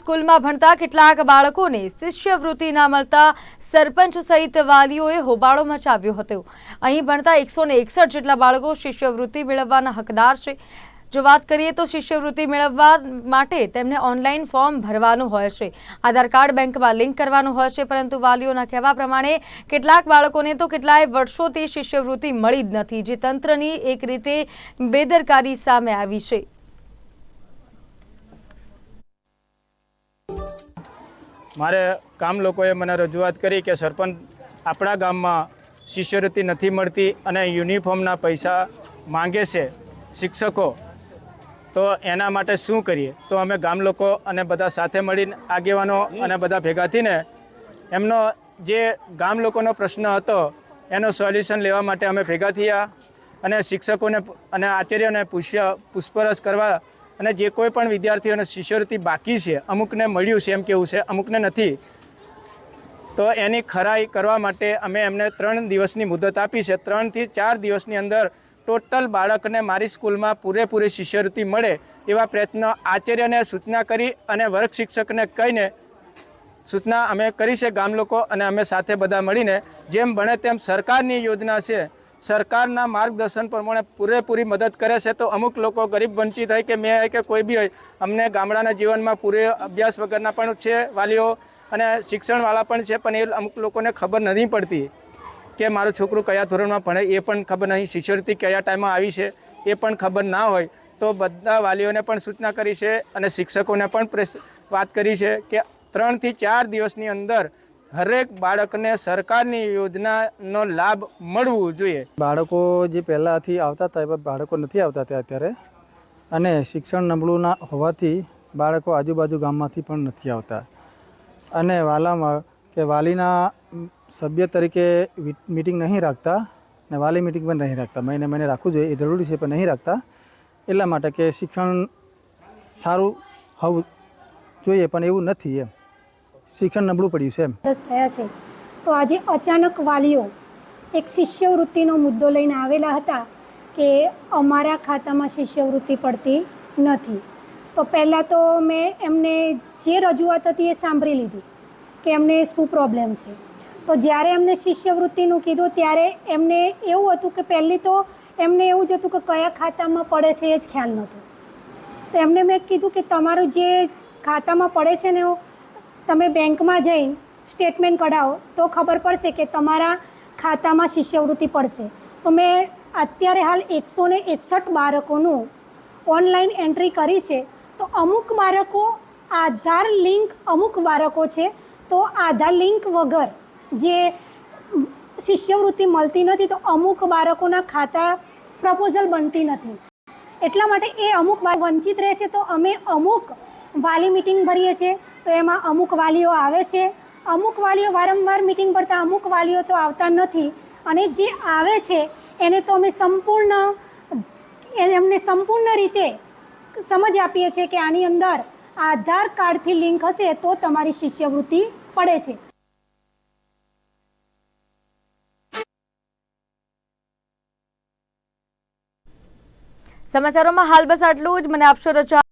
સ્કૂલમાં ભણતા કેટલાક બાળકોને શિષ્યવૃત્તિ ના મળતા સરપંચ સહિત વાલીઓએ હોબાળો મચાવ્યો હતો। અહીં ભણતા 161 જેટલા બાળકો શિષ્યવૃત્તિ મેળવવાના હકદાર છે। જો વાત કરીએ તો શિષ્યવૃત્તિ મેળવવા માટે તેમને ઓનલાઈન ફોર્મ ભરવાનું હોય છે, આધાર કાર્ડ બેંકમાં લિંક કરવાનું હોય છે, પરંતુ વાલીઓના કહેવા પ્રમાણે કેટલાક બાળકોને તો કેટલાય વર્ષોથી શિષ્યવૃત્તિ મળી જ નથી, જે તંત્રની એક રીતે બેદરકારી સામે આવી છે। મારે ગામ લોકોએ મને રજૂઆત કરી કે સરપંચ આપણા ગામમાં શિષ્યવૃત્તિ નથી મળતી અને યુનિફોર્મના પૈસા માંગે છે શિક્ષકો, તો એના માટે શું કરીએ? તો અમે ગામ લોકો અને બધા સાથે મળીને આગેવાનો અને બધા ભેગા થઈને એમનો જે ગામ લોકોનો પ્રશ્ન હતો એનો સોલ્યુશન લેવા માટે અમે ભેગા થયા અને શિક્ષકોને અને આચાર્યોને પૂછપરછ કરવા અને જે કોઈ પણ વિદ્યાર્થીઓને શિષ્યવૃત્તિ બાકી છે, અમુકને મળ્યું છે એમ કેવું છે, અમુકને નથી, તો એની ખરાઈ કરવા માટે અમે એમને 3 દિવસની મુદત આપી છે। 3 થી 4 દિવસની અંદર ટોટલ બાળકને મારી સ્કૂલમાં પૂરેપૂરી શિષ્યવૃત્તિ મળે એવા પ્રયત્નો આચાર્યને સૂચના કરી અને વર્ગ શિક્ષકને કહીને સૂચના અમે કરી છે ગામ લોકો, અને અમે સાથે બધા મળીને જેમ બને તેમ સરકારની યોજના છે, સરકારના માર્ગદર્શન પ્રમાણે પૂરેપૂરી મદદ કરે છે। તો અમુક લોકો ગરીબ વંચિત હોય કે મેં હોય કે કોઈ બી હોય, અમને ગામડાના જીવનમાં પૂરે અભ્યાસ વગરના પણ છે વાલીઓ અને શિક્ષણવાળા પણ છે, પણ એ અમુક લોકોને ખબર નથી પડતી કે મારું છોકરું કયા ધોરણમાં ભણે એ પણ ખબર નહીં, શિષ્યવૃત્તિ કયા ટાઈમમાં આવી છે એ પણ ખબર ના હોય, તો બધા વાલીઓને પણ સૂચના કરી છે અને શિક્ષકોને પણ વાત કરી છે કે 3 થી 4 દિવસની અંદર હરેક બાળકને સરકારની યોજનાનો લાભ મળવો જોઈએ। બાળકો જે પહેલાંથી આવતા હતા એવા બાળકો નથી આવતા અત્યારે, અને શિક્ષણ નબળું ના હોવાથી બાળકો આજુબાજુ ગામમાંથી પણ નથી આવતા, અને વાલામાં કે વાલીના સભ્ય તરીકે મિટિંગ નહીં રાખતા ને વાલી મિટિંગ પણ નહીં રાખતા, મહિને રાખવું જોઈએ એ જરૂરી છે પણ નહીં રાખતા, એટલા માટે કે શિક્ષણ સારું હોવું જોઈએ પણ એવું નથી, એમ શિક્ષણ નબળું પડ્યું છે એમ થયા છે। તો આજે અચાનક વાલીઓ એક શિષ્યવૃત્તિનો મુદ્દો લઈને આવેલા હતા કે અમારા ખાતામાં શિષ્યવૃત્તિ પડતી નથી। તો પહેલાં તો મેં એમને જે રજૂઆત હતી એ સાંભળી લીધી કે એમને શું પ્રોબ્લેમ છે। તો જ્યારે એમને શિષ્યવૃત્તિનું કીધું ત્યારે એમને એવું હતું કે પહેલી તો એમને એવું જ હતું કે કયા ખાતામાં પડે છે એ જ ખ્યાલ નહોતો। તો એમને મેં કીધું કે તમારું જે ખાતામાં પડે છે ને તમે બેંકમાં જઈને સ્ટેટમેન્ટ કઢાવો તો ખબર પડશે કે તમારા ખાતામાં શિષ્યવૃત્તિ પડશે। તો મેં અત્યારે હાલ 161 બાળકોનું ઓનલાઈન એન્ટ્રી કરી છે। તો અમુક બાળકો આધાર લિંક, અમુક બાળકો છે તો આધાર લિંક વગર જે શિષ્યવૃત્તિ મળતી નથી, તો અમુક બાળકોના ખાતા પ્રપોઝલ બનતી નથી, એટલા માટે એ અમુક વંચિત રહે છે। તો અમે અમુક વાલી મિટિંગ ભરીએ છીએ, તો એમાં અમુક વાલીઓ આવે છે, અમુક વાલીઓ વારંવાર મિટિંગ ભરતા, અમુક વાલીઓ તો આવતા નથી, અને જે આવે છે એને તો અમે એમને સંપૂર્ણ રીતે સમજ આપીએ છીએ કે આની અંદર આધાર કાર્ડથી લિંક હશે તો તમારી શિષ્યવૃત્તિ પડે છે। સમાચારોમાં હાલ બસ આટલું જ। મને આપશો રજા।